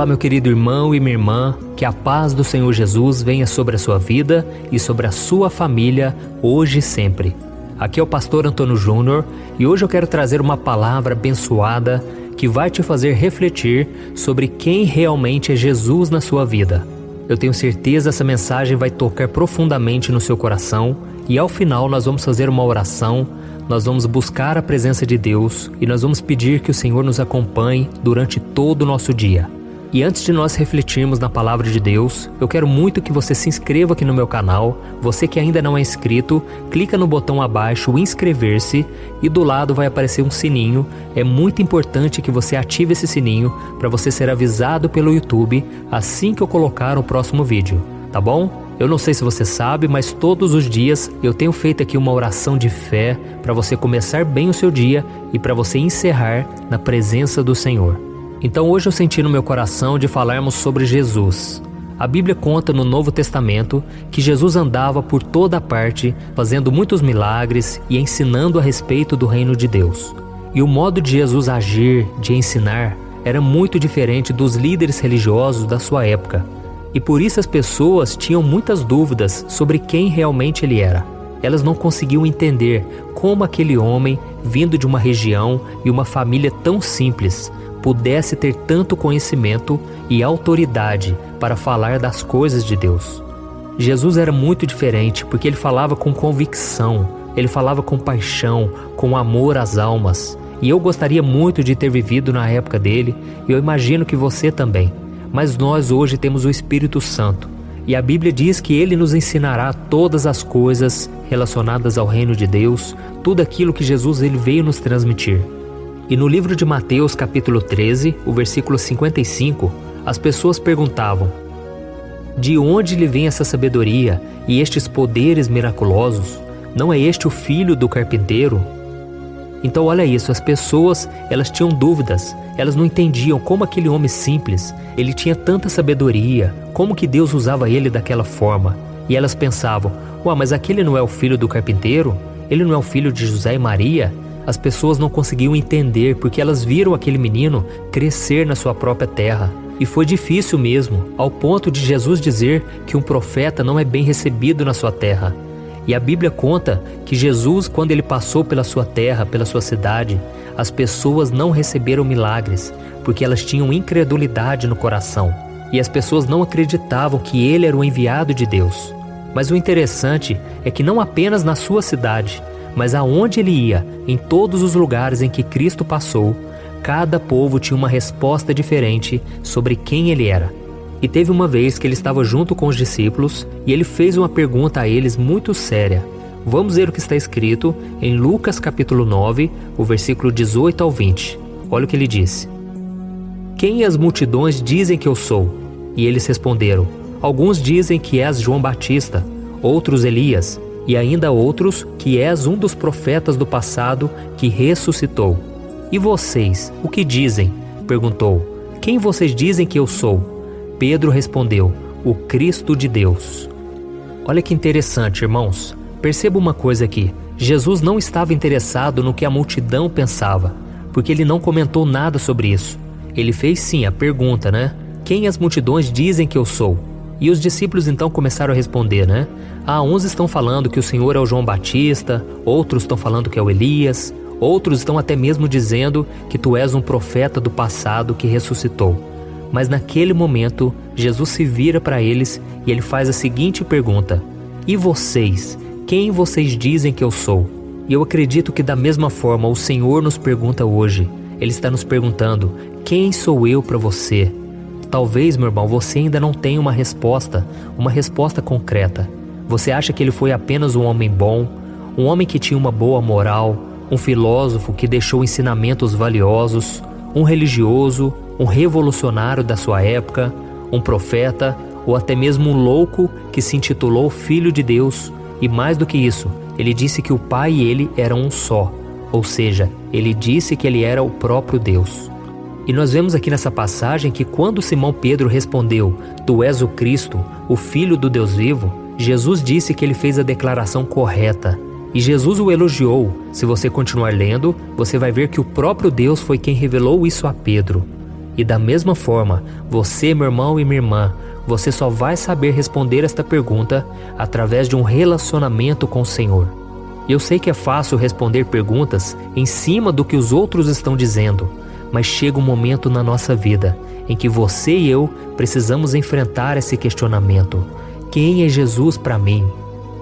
Olá, meu querido irmão e minha irmã, que a paz do Senhor Jesus venha sobre a sua vida e sobre a sua família, hoje e sempre. Aqui é o pastor Antônio Júnior e hoje eu quero trazer uma palavra abençoada que vai te fazer refletir sobre quem realmente é Jesus na sua vida. Eu tenho certeza essa mensagem vai tocar profundamente no seu coração e ao final nós vamos fazer uma oração, nós vamos buscar a presença de Deus e nós vamos pedir que o Senhor nos acompanhe durante todo o nosso dia. E antes de nós refletirmos na palavra de Deus, eu quero muito que você se inscreva aqui no meu canal. Você que ainda não é inscrito, clica no botão abaixo, inscrever-se, e do lado vai aparecer um sininho. É muito importante que você ative esse sininho para você ser avisado pelo YouTube assim que eu colocar o próximo vídeo, tá bom? Eu não sei se você sabe, mas todos os dias eu tenho feito aqui uma oração de fé para você começar bem o seu dia e para você encerrar na presença do Senhor. Então hoje eu senti no meu coração de falarmos sobre Jesus. A Bíblia conta no Novo Testamento que Jesus andava por toda parte, fazendo muitos milagres e ensinando a respeito do reino de Deus. E o modo de Jesus agir, de ensinar, era muito diferente dos líderes religiosos da sua época. E por isso as pessoas tinham muitas dúvidas sobre quem realmente ele era. Elas não conseguiam entender como aquele homem, vindo de uma região e uma família tão simples, pudesse ter tanto conhecimento e autoridade para falar das coisas de Deus. Jesus era muito diferente porque ele falava com convicção, ele falava com paixão, com amor às almas. E eu gostaria muito de ter vivido na época dele, e eu imagino que você também. Mas nós hoje temos o Espírito Santo, e a Bíblia diz que ele nos ensinará todas as coisas relacionadas ao reino de Deus, tudo aquilo que Jesus ele veio nos transmitir. E no livro de Mateus capítulo 13, o versículo 55, as pessoas perguntavam: de onde lhe vem essa sabedoria e estes poderes miraculosos? Não é este o filho do carpinteiro? Então olha isso, as pessoas elas tinham dúvidas, elas não entendiam como aquele homem simples, ele tinha tanta sabedoria, como que Deus usava ele daquela forma. E elas pensavam: ué, mas aquele não é o filho do carpinteiro? Ele não é o filho de José e Maria? As pessoas não conseguiam entender porque elas viram aquele menino crescer na sua própria terra. E foi difícil mesmo, ao ponto de Jesus dizer que um profeta não é bem recebido na sua terra. E a Bíblia conta que Jesus, quando ele passou pela sua terra, pela sua cidade, as pessoas não receberam milagres, porque elas tinham incredulidade no coração. E as pessoas não acreditavam que ele era o enviado de Deus. Mas o interessante é que não apenas na sua cidade, mas aonde ele ia, em todos os lugares em que Cristo passou, cada povo tinha uma resposta diferente sobre quem ele era. E teve uma vez que ele estava junto com os discípulos e ele fez uma pergunta a eles muito séria. Vamos ver o que está escrito em Lucas capítulo 9, o versículo 18 ao 20. Olha o que ele disse: quem as multidões dizem que eu sou? E eles responderam: alguns dizem que és João Batista, outros Elias, e ainda outros que és um dos profetas do passado que ressuscitou. E vocês, o que dizem? Perguntou. Quem vocês dizem que eu sou? Pedro respondeu: o Cristo de Deus. Olha que interessante, irmãos. Perceba uma coisa aqui. Jesus não estava interessado no que a multidão pensava, porque ele não comentou nada sobre isso. Ele fez sim a pergunta, né? Quem as multidões dizem que eu sou? E os discípulos então começaram a responder, né? Uns estão falando que o Senhor é o João Batista, outros estão falando que é o Elias, outros estão até mesmo dizendo que tu és um profeta do passado que ressuscitou. Mas naquele momento, Jesus se vira para eles e ele faz a seguinte pergunta: e vocês? Quem vocês dizem que eu sou? E eu acredito que da mesma forma o Senhor nos pergunta hoje. Ele está nos perguntando: quem sou eu para você? Talvez, meu irmão, você ainda não tenha uma resposta concreta. Você acha que ele foi apenas um homem bom, um homem que tinha uma boa moral, um filósofo que deixou ensinamentos valiosos, um religioso, um revolucionário da sua época, um profeta, ou até mesmo um louco que se intitulou Filho de Deus. E mais do que isso, ele disse que o Pai e ele eram um só, ou seja, ele disse que ele era o próprio Deus. E nós vemos aqui nessa passagem que quando Simão Pedro respondeu: tu és o Cristo, o Filho do Deus vivo, Jesus disse que ele fez a declaração correta. E Jesus o elogiou. Se você continuar lendo, você vai ver que o próprio Deus foi quem revelou isso a Pedro. E da mesma forma, você, meu irmão e minha irmã, você só vai saber responder esta pergunta através de um relacionamento com o Senhor. Eu sei que é fácil responder perguntas em cima do que os outros estão dizendo, mas chega um momento na nossa vida em que você e eu precisamos enfrentar esse questionamento. Quem é Jesus para mim?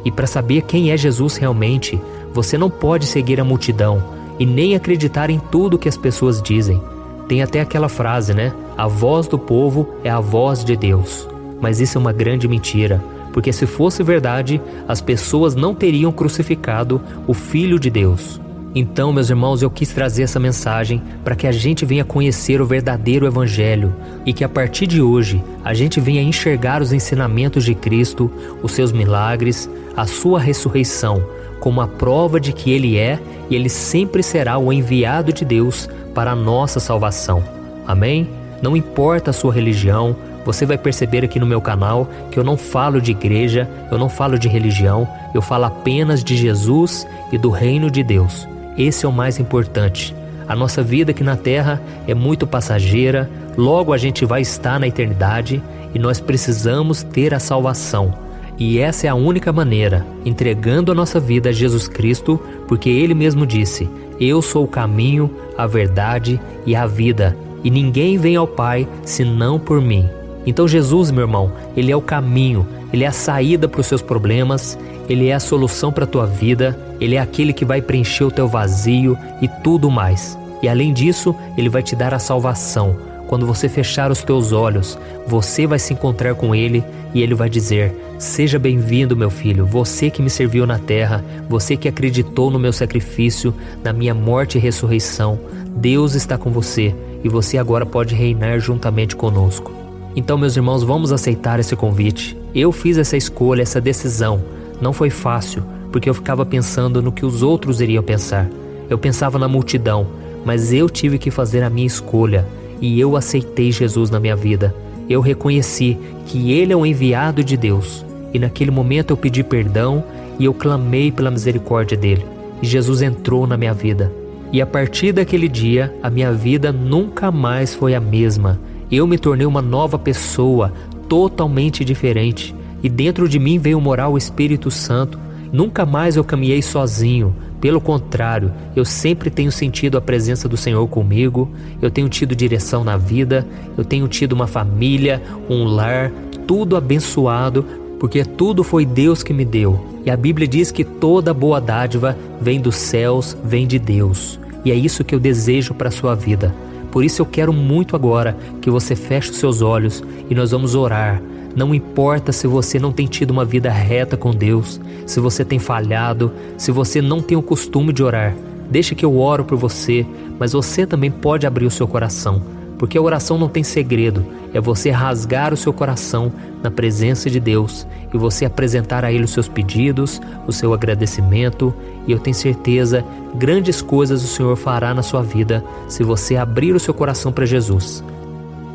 E para saber quem é Jesus realmente, você não pode seguir a multidão e nem acreditar em tudo que as pessoas dizem. Tem até aquela frase, né? A voz do povo é a voz de Deus. Mas isso é uma grande mentira, porque se fosse verdade, as pessoas não teriam crucificado o Filho de Deus. Então, meus irmãos, eu quis trazer essa mensagem para que a gente venha conhecer o verdadeiro Evangelho e que a partir de hoje a gente venha enxergar os ensinamentos de Cristo, os seus milagres, a sua ressurreição, como a prova de que Ele é e Ele sempre será o enviado de Deus para a nossa salvação. Amém? Não importa a sua religião, você vai perceber aqui no meu canal que eu não falo de igreja, eu não falo de religião, eu falo apenas de Jesus e do reino de Deus. Esse é o mais importante. A nossa vida aqui na terra é muito passageira, logo a gente vai estar na eternidade e nós precisamos ter a salvação. E essa é a única maneira, entregando a nossa vida a Jesus Cristo, porque Ele mesmo disse: eu sou o caminho, a verdade e a vida, e ninguém vem ao Pai senão por mim. Então Jesus, meu irmão, Ele é o caminho, Ele é a saída para os seus problemas, Ele é a solução para a tua vida, Ele é aquele que vai preencher o teu vazio e tudo mais. E além disso, Ele vai te dar a salvação. Quando você fechar os teus olhos, você vai se encontrar com Ele e Ele vai dizer: seja bem-vindo, meu filho, você que me serviu na terra, você que acreditou no meu sacrifício, na minha morte e ressurreição. Deus está com você e você agora pode reinar juntamente conosco. Então, meus irmãos, vamos aceitar esse convite. Eu fiz essa escolha, essa decisão. Não foi fácil, porque eu ficava pensando no que os outros iriam pensar. Eu pensava na multidão, mas eu tive que fazer a minha escolha. E eu aceitei Jesus na minha vida. Eu reconheci que Ele é o enviado de Deus. E naquele momento eu pedi perdão e eu clamei pela misericórdia dEle. E Jesus entrou na minha vida. E a partir daquele dia, a minha vida nunca mais foi a mesma. Eu me tornei uma nova pessoa, totalmente diferente. E dentro de mim veio morar o Espírito Santo. Nunca mais eu caminhei sozinho. Pelo contrário, eu sempre tenho sentido a presença do Senhor comigo. Eu tenho tido direção na vida. Eu tenho tido uma família, um lar, tudo abençoado, porque tudo foi Deus que me deu. E a Bíblia diz que toda boa dádiva vem dos céus, vem de Deus. E é isso que eu desejo para a sua vida. Por isso eu quero muito agora que você feche os seus olhos e nós vamos orar. Não importa se você não tem tido uma vida reta com Deus, se você tem falhado, se você não tem o costume de orar. Deixa que eu oro por você, mas você também pode abrir o seu coração, porque a oração não tem segredo. É você rasgar o seu coração na presença de Deus e você apresentar a Ele os seus pedidos, o seu agradecimento. E eu tenho certeza, grandes coisas o Senhor fará na sua vida se você abrir o seu coração para Jesus.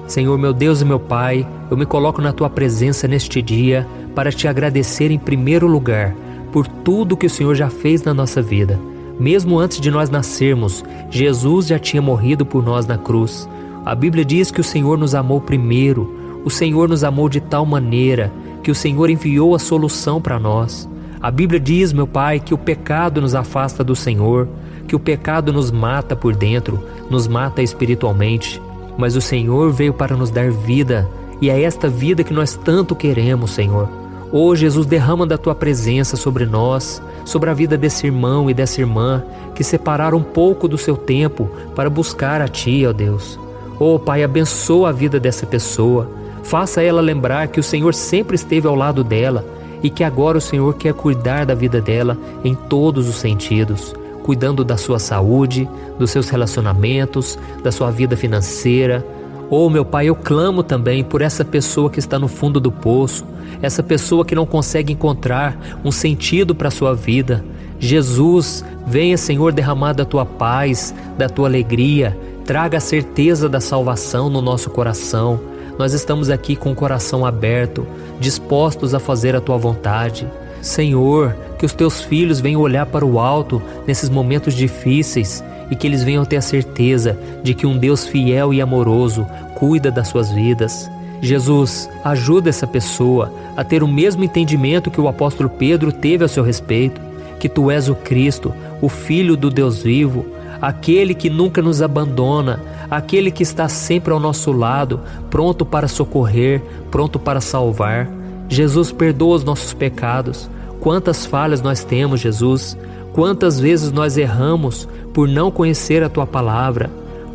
Senhor, meu Deus e meu Pai, eu me coloco na Tua presença neste dia para Te agradecer em primeiro lugar por tudo que o Senhor já fez na nossa vida. Mesmo antes de nós nascermos, Jesus já tinha morrido por nós na cruz. A Bíblia diz que o Senhor nos amou primeiro. O Senhor nos amou de tal maneira que o Senhor enviou a solução para nós. A Bíblia diz, meu Pai, que o pecado nos afasta do Senhor, que o pecado nos mata por dentro, nos mata espiritualmente. Mas o Senhor veio para nos dar vida, e é esta vida que nós tanto queremos, Senhor. Oh, Jesus, derrama da Tua presença sobre nós, sobre a vida desse irmão e dessa irmã que separaram um pouco do seu tempo para buscar a Ti, ó Deus. Oh, Pai, abençoa a vida dessa pessoa. Faça ela lembrar que o Senhor sempre esteve ao lado dela e que agora o Senhor quer cuidar da vida dela em todos os sentidos, cuidando da sua saúde, dos seus relacionamentos, da sua vida financeira. Oh, meu Pai, eu clamo também por essa pessoa que está no fundo do poço, essa pessoa que não consegue encontrar um sentido para a sua vida. Jesus, venha, Senhor, derramar da Tua paz, da Tua alegria. Traga a certeza da salvação no nosso coração. Nós estamos aqui com o coração aberto, dispostos a fazer a Tua vontade. Senhor, que os Teus filhos venham olhar para o alto nesses momentos difíceis e que eles venham ter a certeza de que um Deus fiel e amoroso cuida das suas vidas. Jesus, ajuda essa pessoa a ter o mesmo entendimento que o apóstolo Pedro teve a seu respeito, que Tu és o Cristo, o Filho do Deus vivo, aquele que nunca nos abandona, aquele que está sempre ao nosso lado, pronto para socorrer, pronto para salvar. Jesus, perdoa os nossos pecados. Quantas falhas nós temos, Jesus. Quantas vezes nós erramos por não conhecer a Tua palavra.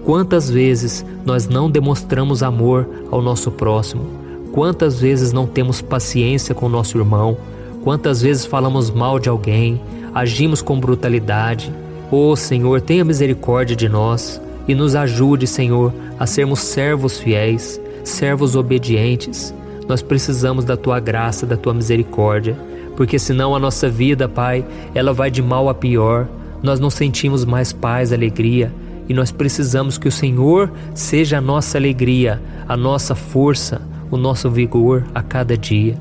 Quantas vezes nós não demonstramos amor ao nosso próximo. Quantas vezes não temos paciência com o nosso irmão. Quantas vezes falamos mal de alguém, agimos com brutalidade. Ó Senhor, tenha misericórdia de nós e nos ajude, Senhor, a sermos servos fiéis, servos obedientes. Nós precisamos da Tua graça, da Tua misericórdia, porque senão a nossa vida, Pai, ela vai de mal a pior. Nós não sentimos mais paz, alegria, e nós precisamos que o Senhor seja a nossa alegria, a nossa força, o nosso vigor a cada dia.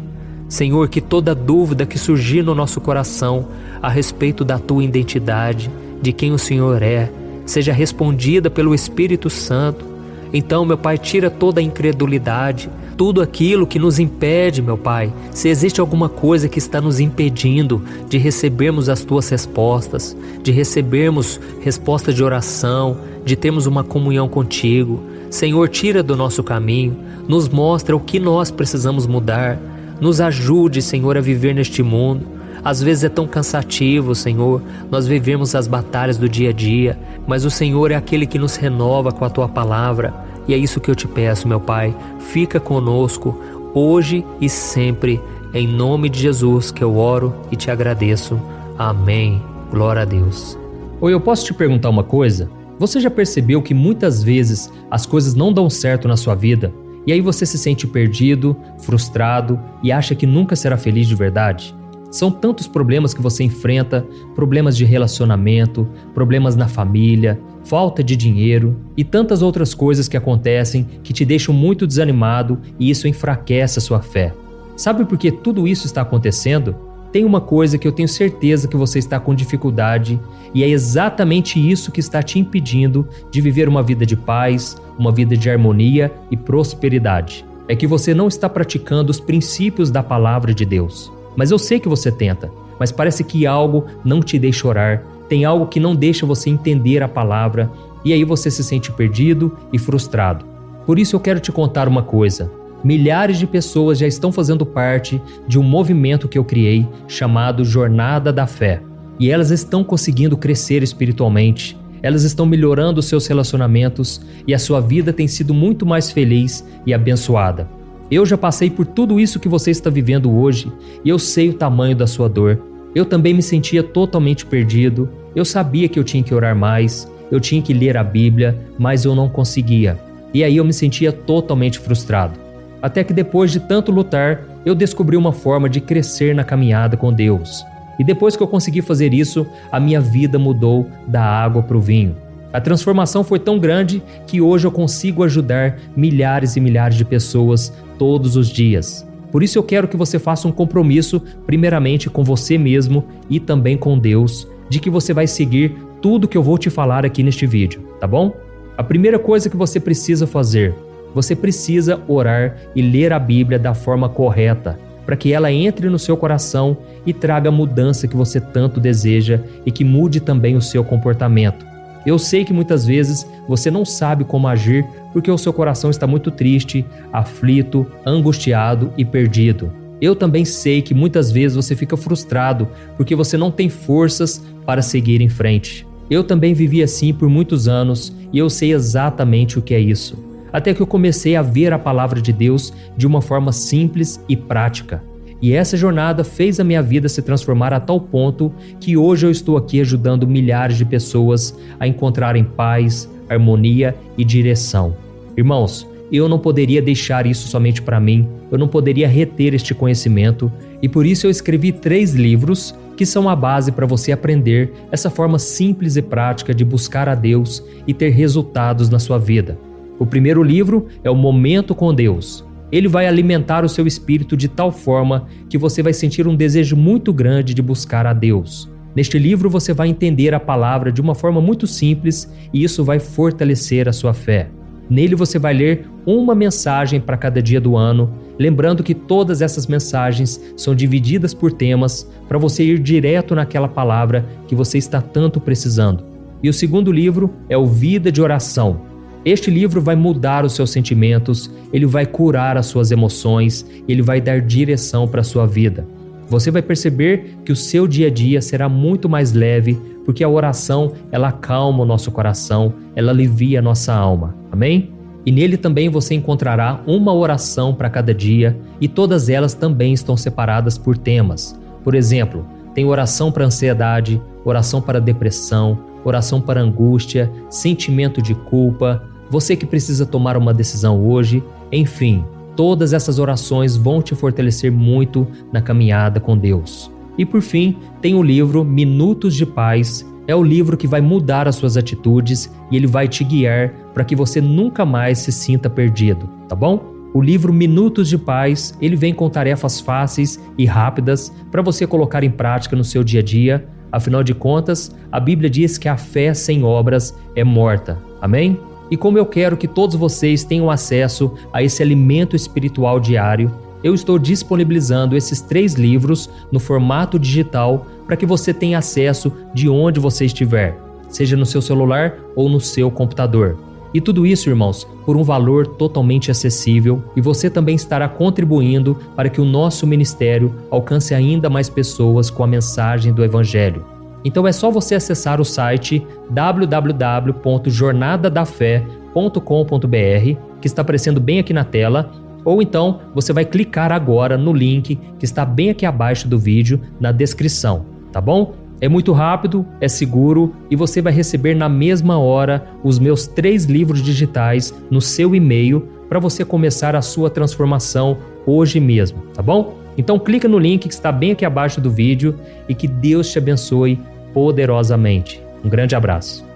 Senhor, que toda dúvida que surgir no nosso coração a respeito da Tua identidade, de quem o Senhor é, seja respondida pelo Espírito Santo. Então, meu Pai, tira toda a incredulidade, tudo aquilo que nos impede, meu Pai. Se existe alguma coisa que está nos impedindo de recebermos as Tuas respostas, de recebermos respostas de oração, de termos uma comunhão contigo, Senhor, tira do nosso caminho, nos mostra o que nós precisamos mudar. Nos ajude, Senhor, a viver neste mundo. Às vezes é tão cansativo, Senhor, nós vivemos as batalhas do dia a dia, mas o Senhor é aquele que nos renova com a Tua palavra. E é isso que eu te peço, meu Pai. Fica conosco, hoje e sempre. Em nome de Jesus que eu oro e te agradeço. Amém. Glória a Deus. Oi, eu posso te perguntar uma coisa? Você já percebeu que muitas vezes as coisas não dão certo na sua vida? E aí você se sente perdido, frustrado e acha que nunca será feliz de verdade? São tantos problemas que você enfrenta, problemas de relacionamento, problemas na família, falta de dinheiro e tantas outras coisas que acontecem que te deixam muito desanimado e isso enfraquece a sua fé. Sabe por que tudo isso está acontecendo? Tem uma coisa que eu tenho certeza que você está com dificuldade e é exatamente isso que está te impedindo de viver uma vida de paz, uma vida de harmonia e prosperidade. É que você não está praticando os princípios da palavra de Deus. Mas eu sei que você tenta, mas parece que algo não te deixa orar, tem algo que não deixa você entender a palavra e aí você se sente perdido e frustrado. Por isso eu quero te contar uma coisa. Milhares de pessoas já estão fazendo parte de um movimento que eu criei chamado Jornada da Fé. E elas estão conseguindo crescer espiritualmente, elas estão melhorando os seus relacionamentos e a sua vida tem sido muito mais feliz e abençoada. Eu já passei por tudo isso que você está vivendo hoje e eu sei o tamanho da sua dor. Eu também me sentia totalmente perdido, eu sabia que eu tinha que orar mais, eu tinha que ler a Bíblia, mas eu não conseguia. E aí eu me sentia totalmente frustrado. Até que depois de tanto lutar, eu descobri uma forma de crescer na caminhada com Deus. E depois que eu consegui fazer isso, a minha vida mudou da água para o vinho. A transformação foi tão grande que hoje eu consigo ajudar milhares e milhares de pessoas todos os dias. Por isso eu quero que você faça um compromisso, primeiramente com você mesmo e também com Deus, de que você vai seguir tudo que eu vou te falar aqui neste vídeo, tá bom? A primeira coisa que você precisa fazer, você precisa orar e ler a Bíblia da forma correta, para que ela entre no seu coração e traga a mudança que você tanto deseja e que mude também o seu comportamento. Eu sei que muitas vezes você não sabe como agir porque o seu coração está muito triste, aflito, angustiado e perdido. Eu também sei que muitas vezes você fica frustrado porque você não tem forças para seguir em frente. Eu também vivi assim por muitos anos e eu sei exatamente o que é isso. Até que eu comecei a ver a palavra de Deus de uma forma simples e prática. E essa jornada fez a minha vida se transformar a tal ponto que hoje eu estou aqui ajudando milhares de pessoas a encontrarem paz, harmonia e direção. Irmãos, eu não poderia deixar isso somente para mim, eu não poderia reter este conhecimento e por isso eu escrevi 3 livros que são a base para você aprender essa forma simples e prática de buscar a Deus e ter resultados na sua vida. O primeiro livro é o Momento com Deus. Ele vai alimentar o seu espírito de tal forma que você vai sentir um desejo muito grande de buscar a Deus. Neste livro você vai entender a palavra de uma forma muito simples e isso vai fortalecer a sua fé. Nele você vai ler uma mensagem para cada dia do ano, lembrando que todas essas mensagens são divididas por temas para você ir direto naquela palavra que você está tanto precisando. E o segundo livro é o Vida de Oração. Este livro vai mudar os seus sentimentos, ele vai curar as suas emoções, ele vai dar direção para a sua vida. Você vai perceber que o seu dia a dia será muito mais leve, porque a oração, ela acalma o nosso coração, ela alivia a nossa alma. Amém? E nele também você encontrará uma oração para cada dia, e todas elas também estão separadas por temas. Por exemplo, tem oração para ansiedade, oração para depressão, oração para angústia, sentimento de culpa, você que precisa tomar uma decisão hoje, enfim, todas essas orações vão te fortalecer muito na caminhada com Deus. E por fim, tem o livro Minutos de Paz. É o livro que vai mudar as suas atitudes e ele vai te guiar para que você nunca mais se sinta perdido, tá bom? O livro Minutos de Paz, ele vem com tarefas fáceis e rápidas para você colocar em prática no seu dia a dia. Afinal de contas, a Bíblia diz que a fé sem obras é morta. Amém? E como eu quero que todos vocês tenham acesso a esse alimento espiritual diário, eu estou disponibilizando esses 3 livros no formato digital para que você tenha acesso de onde você estiver, seja no seu celular ou no seu computador. E tudo isso, irmãos, por um valor totalmente acessível, e você também estará contribuindo para que o nosso ministério alcance ainda mais pessoas com a mensagem do Evangelho. Então é só você acessar o site www.jornadadafé.com.br, que está aparecendo bem aqui na tela, ou então você vai clicar agora no link que está bem aqui abaixo do vídeo, na descrição, tá bom? É muito rápido, é seguro e você vai receber na mesma hora os meus 3 livros digitais no seu e-mail para você começar a sua transformação hoje mesmo, tá bom? Então clica no link que está bem aqui abaixo do vídeo e que Deus te abençoe poderosamente. Um grande abraço.